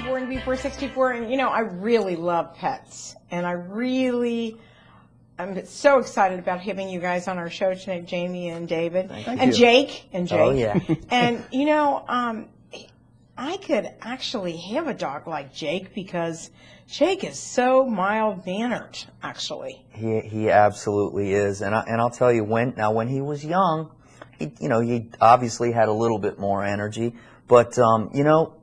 born before 64, and you know, I really love pets, and I'm so excited about having you guys on our show tonight, Jamie and David, and Jake. Oh, yeah. And, you know, I could actually have a dog like Jake because Jake is so mild-mannered, actually. He absolutely is. And I'll tell you, when he was young, he obviously had a little bit more energy. But, you know,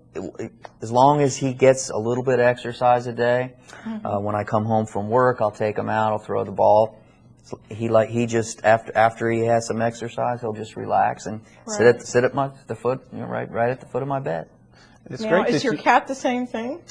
as long as he gets a little bit of exercise a day, when I come home from work, I'll take him out, I'll throw the ball. He just after he has some exercise, he'll just relax and sit at the foot, right at the foot of my bed. It's great. Is your cat the same thing?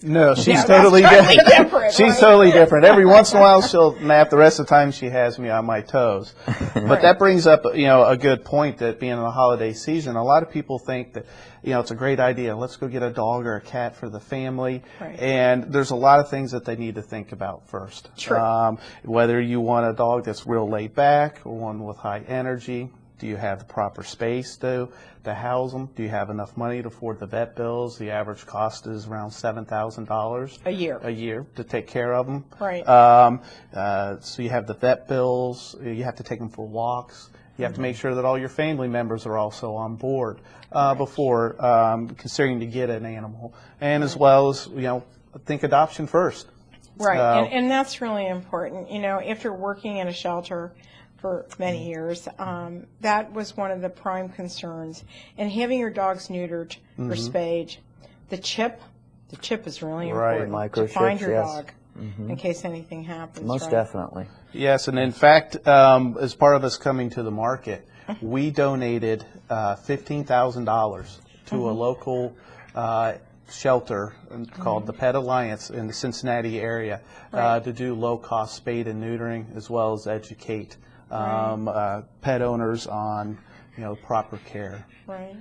No, she's totally different. She's totally different. Every once in a while she'll nap. The rest of the time she has me on my toes. But that brings up, a good point, that being in the holiday season, a lot of people think that, it's a great idea. Let's go get a dog or a cat for the family. Right. And there's a lot of things that they need to think about first. True. Whether you want a dog that's real laid back or one with high energy. Do you have the proper space to house them? Do you have enough money to afford the vet bills? The average cost is around $7,000 a year to take care of them. Right. So you have the vet bills. You have to take them for walks. You have to make sure that all your family members are also on board before considering to get an animal, and as well as think adoption first. Right, and that's really important. After working in a shelter for many years, that was one of the prime concerns. And having your dogs neutered or spayed, the chip is really important to find your dog in case anything happens. Most definitely. Yes, and in fact, as part of us coming to the market, we donated $15,000 to a local shelter called the Pet Alliance in the Cincinnati area to do low-cost spade and neutering, as well as educate pet owners on proper care. Right.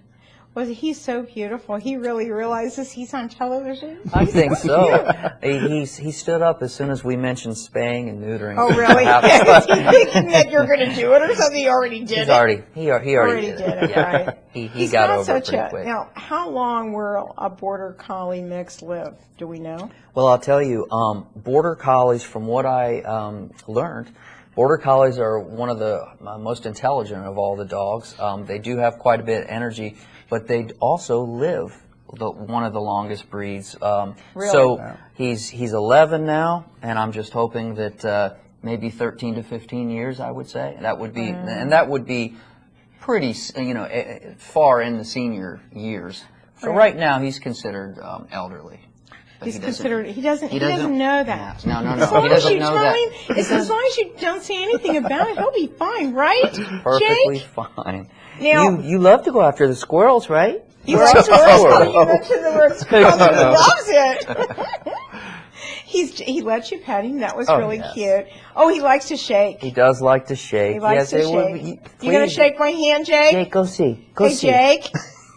Well, he's so beautiful. He really realizes he's on television. I think so. He stood up as soon as we mentioned spaying and neutering. Oh, really? Is he thinking that you're going to do it, or something? He already did it? He already did it. Yeah. Right. He got over it pretty quick. Now, how long will a Border Collie mix live? Do we know? Well, I'll tell you, Border Collies, from what I learned, Border Collies are one of the most intelligent of all the dogs. They do have quite a bit of energy, but they also live one of the longest breeds. Really? So he's 11 now, and I'm just hoping that maybe 13 to 15 years, I would say. That would be, and that would be pretty, far in the senior years. So right now he's considered elderly. He's considered. He doesn't know that. No. He doesn't know that. As long as you don't say anything about it, he'll be fine, right? Perfectly Jake? fine. Now, you love to go after the squirrels, right? You love squirrels. You mentioned the word squirrels. He loves it. He lets you pet him. That was really cute. Oh, he likes to shake. He does like to shake. He likes to shake. You gonna shake my hand, Jake? Jake, go see. Hey, Jake.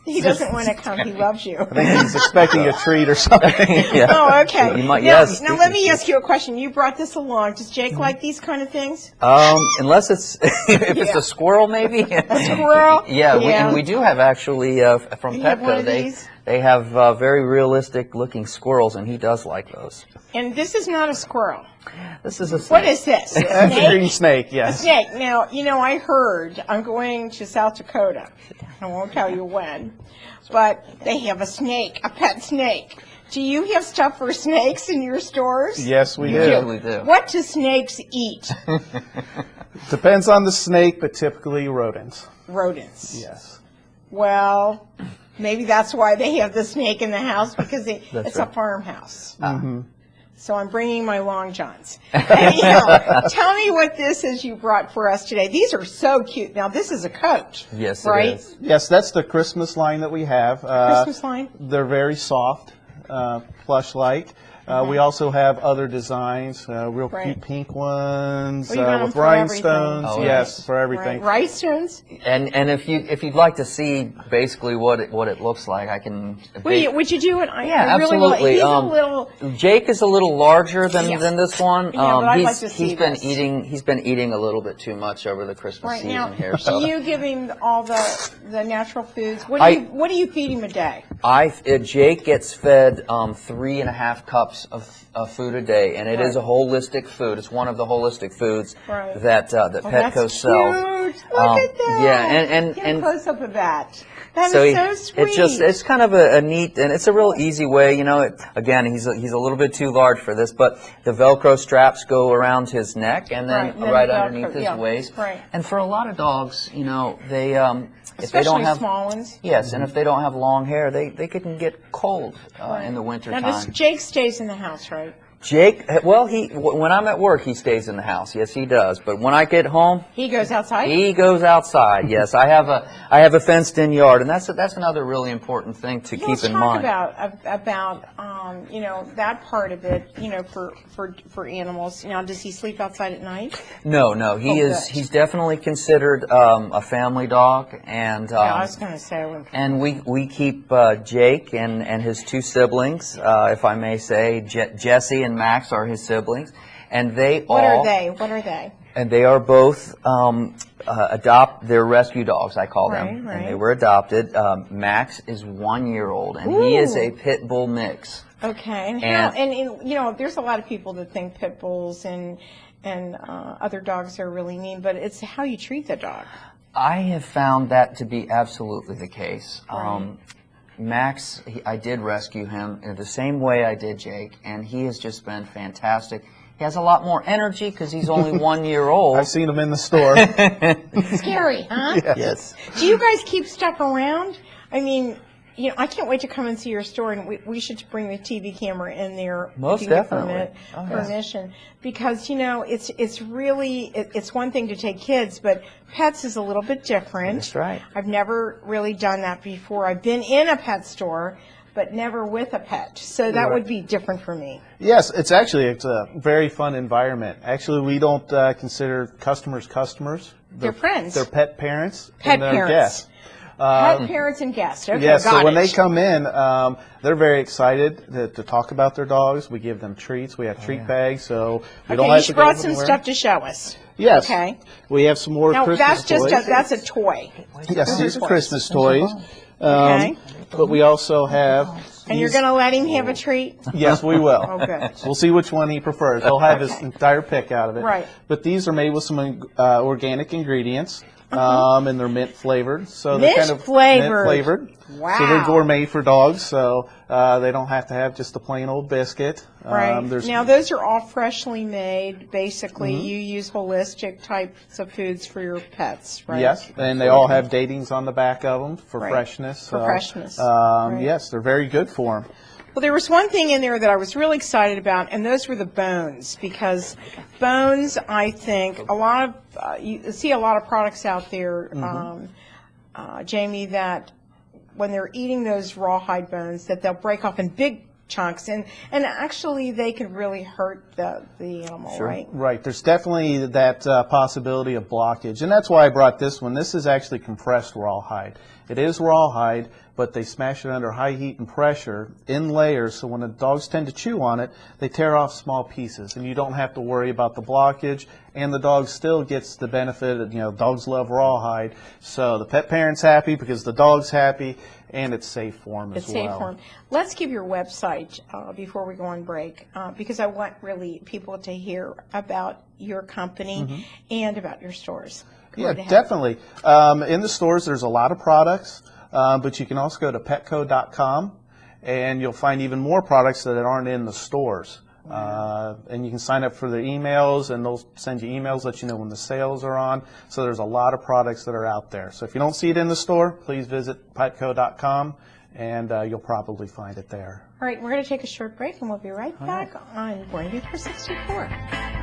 He doesn't want to come. He loves you. I think he's expecting a treat or something. Oh, okay. Yes. Now let me ask you a question. You brought this along. Does Jake like these kind of things? Unless it's if it's a squirrel, maybe. A squirrel? Yeah. And we do have actually from Petco. They have very realistic looking squirrels, and he does like those. And this is not a squirrel. This is a snake. What is this? That's a green snake, yes. A snake. Now, I heard, I'm going to South Dakota. I won't tell you when. But they have a snake, a pet snake. Do you have stuff for snakes in your stores? Yes, we do. Usually do. What do snakes eat? Depends on the snake, but typically rodents. Rodents. Yes. Well, maybe that's why they have the snake in the house, because it's a farmhouse. So I'm bringing my long johns. Anyhow, tell me what this is you brought for us today. These are so cute. Now, this is a coat, yes, right? It is. Yes, that's the Christmas line that we have. Christmas line? They're very soft, plush-like. We also have other designs, real cute pink ones with rhinestones. Oh, yes, for everything. Right. Rhinestones. And if you'd like to see basically what it looks like, I can. Would you do it? Yeah, absolutely. He's a little. Jake is a little larger than this one. Yeah, but I'd like to see he's been eating a little bit too much over the Christmas season now, here. So. Do you give him all the natural foods? What do you feed him a day? Jake gets fed 3.5 cups of food a day, and it is a holistic food. It's one of the holistic foods that Petco sells. Cute. Look at that. Yeah, Get a close up of that. That so is so sweet. It's kind of a neat, and it's a real easy way. You know, again, he's a little bit too large for this, but the Velcro straps go around his neck and then right underneath his waist. Right. And for a lot of dogs, you know, they if especially they don't have small ones. Yes, and if they don't have long hair, they can get cold in the winter Now, time. Jake stays in the house, right? Jake, well, when I'm at work, he stays in the house. Yes, he does. But when I get home, he goes outside. He goes outside. Yes, I have a fenced-in yard, and that's another really important thing to keep in mind. Let's talk about you know, that part of it. You know, for animals. Now, does he sleep outside at night? No. He's definitely considered a family dog, and I was going to say. And we keep Jake and his 2 siblings, if I may say, Jesse and Max are his siblings, and What are they? And they are both they're rescue dogs, I call them. Right. And they were adopted. Max is 1 year old, and he is a pit bull mix. Okay, and you know, there's a lot of people that think pit bulls and other dogs are really mean, but it's how you treat the dog. I have found that to be absolutely the case. Right. Max, I did rescue him in the same way I did Jake, and he has just been fantastic. He has a lot more energy because he's only 1 year old. I've seen him in the store. Scary, huh? Yes. Do you guys keep stuff around? I mean, you know, I can't wait to come and see your store, and we should bring the TV camera in there. Most definitely. Permission, because you know, it's really it's one thing to take kids, but pets is a little bit different. That's right. I've never really done that before. I've been in a pet store, but never with a pet, so that would be different for me. Yes, it's a very fun environment. Actually, we don't consider customers. They're friends. They're pet parents. Pet and they're parents. Guests. Pet parents and guests. Okay, yes, so when it. they come in, they're very excited to talk about their dogs. We give them treats. We have treat bags, so we don't have to go brought some anywhere. stuff to show us. Yes. Okay. We have some more Christmas toys. That's a toy. Yes, these are Christmas toys. Okay. But we also have. And you're going to let him have a treat? Yes, we will. Oh, good. So we'll see which one he prefers. He'll have his entire pick out of it. Right. But these are made with some organic ingredients. And they're mint flavored, so they're kind of mint flavored. Wow! So they're gourmet for dogs, so they don't have to have just a plain old biscuit. Right. Now those are all freshly made. Basically, you use holistic types of foods for your pets, right? Yes, and they all have datings on the back of them for freshness. For freshness. Yes, they're very good for them. Well, there was one thing in there that I was really excited about, and those were the bones, because bones, I think, you see a lot of products out there, Jamie, that when they're eating those rawhide bones, that they'll break off in big chunks, and actually they could really hurt the animal, right? Right. There's definitely that possibility of blockage, and that's why I brought this one. This is actually compressed rawhide. It is rawhide, but they smash it under high heat and pressure in layers, so when the dogs tend to chew on it, they tear off small pieces, and you don't have to worry about the blockage, and the dog still gets the benefit of, you know, dogs love rawhide, so the pet parent's happy because the dog's happy, and it's safe for them as well. It's safe for them. Let's give your website before we go on break, because I want really people to hear about your company and about your stores. Yeah, definitely. In the stores, there's a lot of products, but you can also go to petco.com, and you'll find even more products that aren't in the stores. And you can sign up for their emails, and they'll send you emails, let you know when the sales are on. So there's a lot of products that are out there. So if you don't see it in the store, please visit petco.com, and you'll probably find it there. All right, we're going to take a short break, and we'll be right back on Born to be 464.